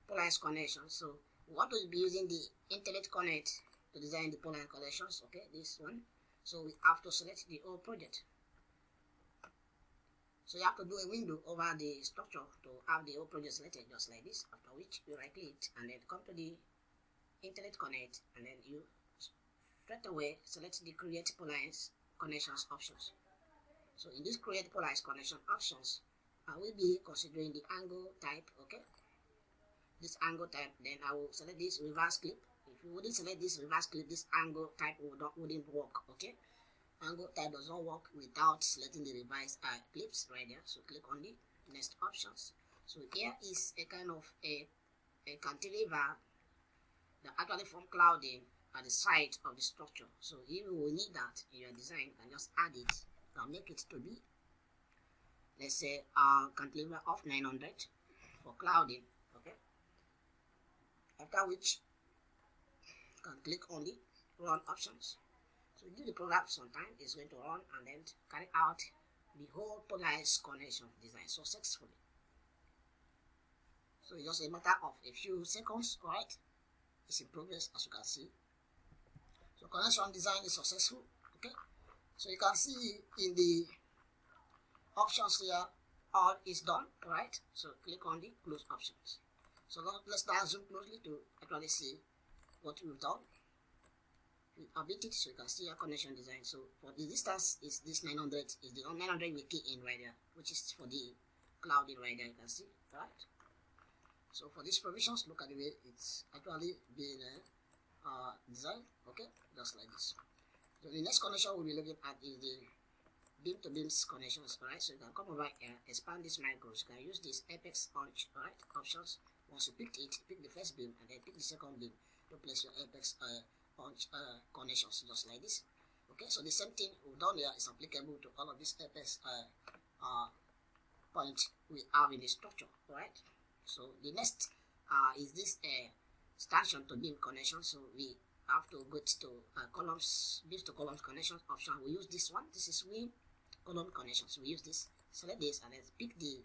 polarized connection. So we want to be using the Internet Connect to design the polarized connections. Okay, this one. So we have to select the whole project. So you have to do a window over the structure to have the whole project selected just like this. After which you right click and then come to the Internet Connect, and then you straight away select the Create Polarized Connections options. So in this Create Polarized Connection options, I will be considering the angle type. Okay, this angle type, then I will select this reverse clip. If you wouldn't select this reverse clip, this angle type wouldn't work. Okay, angle type does not work without selecting the reverse clips right there. So click on the next options. So here is a kind of a cantilever that actually form clouding at the side of the structure. So if you will need that in your design, you can just add it and make it to be, let's say, cantilever of 900 for clouding. Okay, after which you can click on the run options. So give the program some time, it's going to run and then carry out the whole polarized connection design successfully. So it's just a matter of a few seconds. Right, it's in progress as you can see. So connection design is successful. Okay, so you can see in the options here all is done, right? So click on the close options. So now let's now zoom closely to actually see what we've done. We update it so you can see our connection design. So for the distance is this 900, is the 900 we key in right there, which is for the clouding right there, you can see, right? So for these provisions, look at the way it's actually being designed, okay, just like this. So the next connection we'll be looking at is the beam to beams connections, right? So you can come over here, expand this micros, you can use this apex punch, right, options. Once you pick it, pick the first beam and then pick the second beam to place your apex punch connections, just like this. Okay, so the same thing we've done here is applicable to all of these apex point we have in the structure, right? So the next is this stanchion to beam connection. So we have to go to columns, beams to columns connections option. We use this one. This is wing column connections. We use this. Select this and then pick the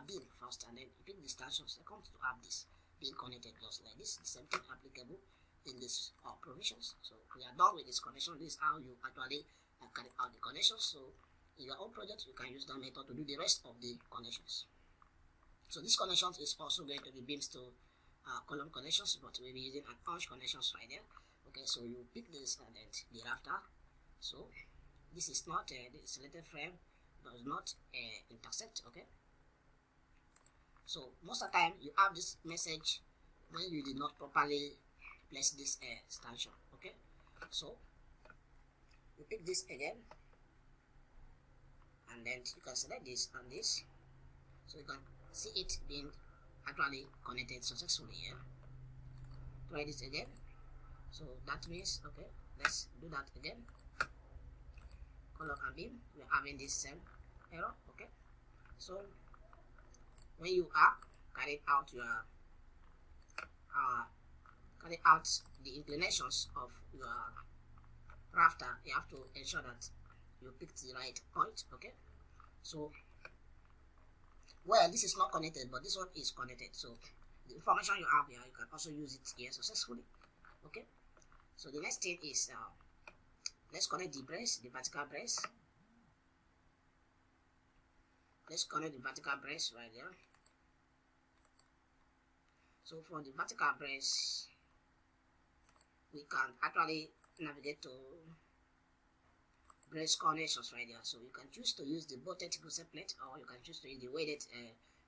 beam first, and then pick the stanchion second to have this being connected just like this. The same thing applicable in this provisions. So we are done with this connection. This is how you actually carry out the connections. So in your own project, you can use that method to do the rest of the connections. So this connections is also going to be beams to column connections, but we'll be using an punch connections right there. Okay, so you pick this and then the rafter. So this is not the selected frame does not intersect. Okay, so most of the time you have this message when you did not properly place this stanchion. Okay, so you pick this again and then you can select this and this, so you can see it being actually connected successfully here. Try this again. So that means, okay, let's do that again. Color and beam, we're having this same error. Okay, so when you are carrying out your the inclinations of your rafter, you have to ensure that you pick the right point. Okay, so well, this is not connected, but this one is connected. So the information you have here, you can also use it here successfully. Okay, so the next thing is let's connect the brace, the vertical brace. Let's connect the vertical brace right there. So for the vertical brace, we can actually navigate to brace connections right there. So you can choose to use the bolted gusset plate, or you can choose to use the weighted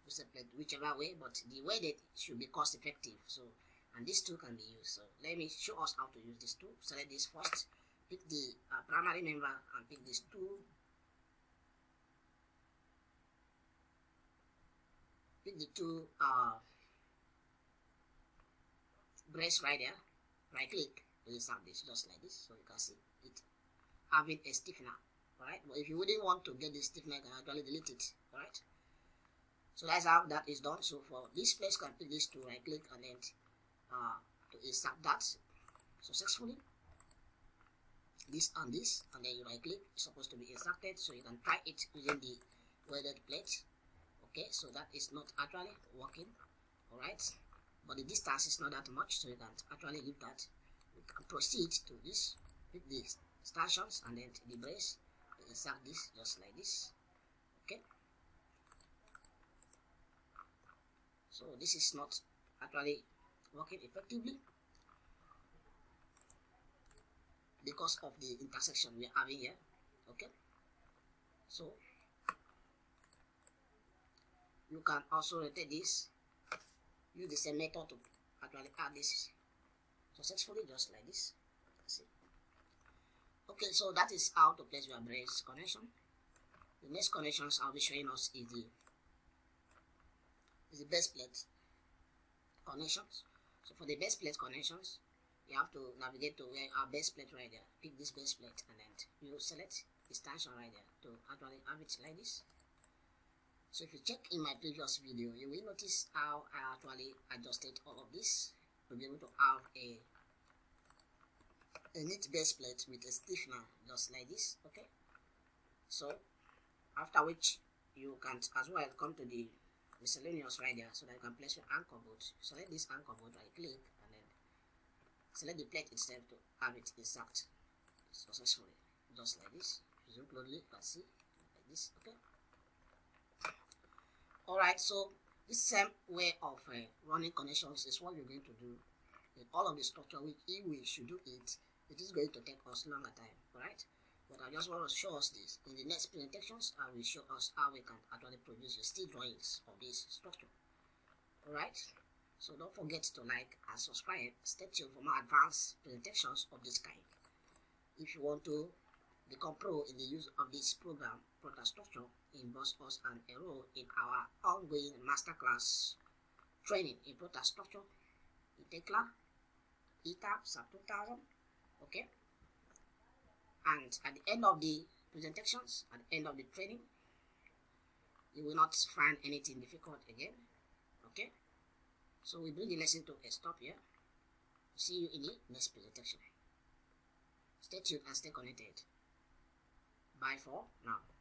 gusset plate, whichever way, but the weighted should be cost effective. So, and these two can be used. So let me show us how to use these two. Select this first, pick the primary member and pick these two. Pick the two brace right there, right click, and insert this just like this, so you can see it having a stiffener. Alright, but if you wouldn't want to get the stiffener, you can actually delete it. Alright, so that's how that is done. So for this place, you can pick this to right click and then to insert that successfully, this and this, and then you right click, it's supposed to be inserted, so you can try it using the welded plate. Okay, so that is not actually working. Alright, but the distance is not that much, so you can actually leave that. You can proceed to this, pick the stanchions and then the brace, insert this just like this. Okay, so this is not actually working effectively because of the intersection we are having here. Okay, so you can also rotate this, use the same method to actually add this successfully just like this. See? Okay, so that is how to place your brace connection. The next connections I'll be showing us is the base plate connections. So for the base plate connections, you have to navigate to where our base plate right there. Pick this base plate and then you select the stanchion right there to actually have it like this. So if you check in my previous video, you will notice how I actually adjusted all of this to be able to have a neat base plate with a stiffener just like this. Okay, so after which you can as well come to the miscellaneous right there, so that you can place your anchor bolt. Select this anchor bolt, right click and then select the plate itself to have it insert successfully just like this. Zoom closely, you can see like this. Okay, Alright, so this same way of running connections is what we're going to do in all of the structure, which if we should do it, it is going to take us longer time. Alright, but I just want to show us this. In the next presentations, I will show us how we can actually produce the steel drawings of this structure. Alright, so don't forget to like and subscribe. Stay tuned for more advanced presentations of this kind. If you want to become pro in the use of this program, Protastructure, involves us and enroll in our ongoing masterclass training in Protastructure, in Tekla, ETAP, SAP 2000, okay? And at the end of the presentations, at the end of the training, you will not find anything difficult again, okay? So we bring the lesson to a stop here. See you in the next presentation. Stay tuned and stay connected. Bye for now.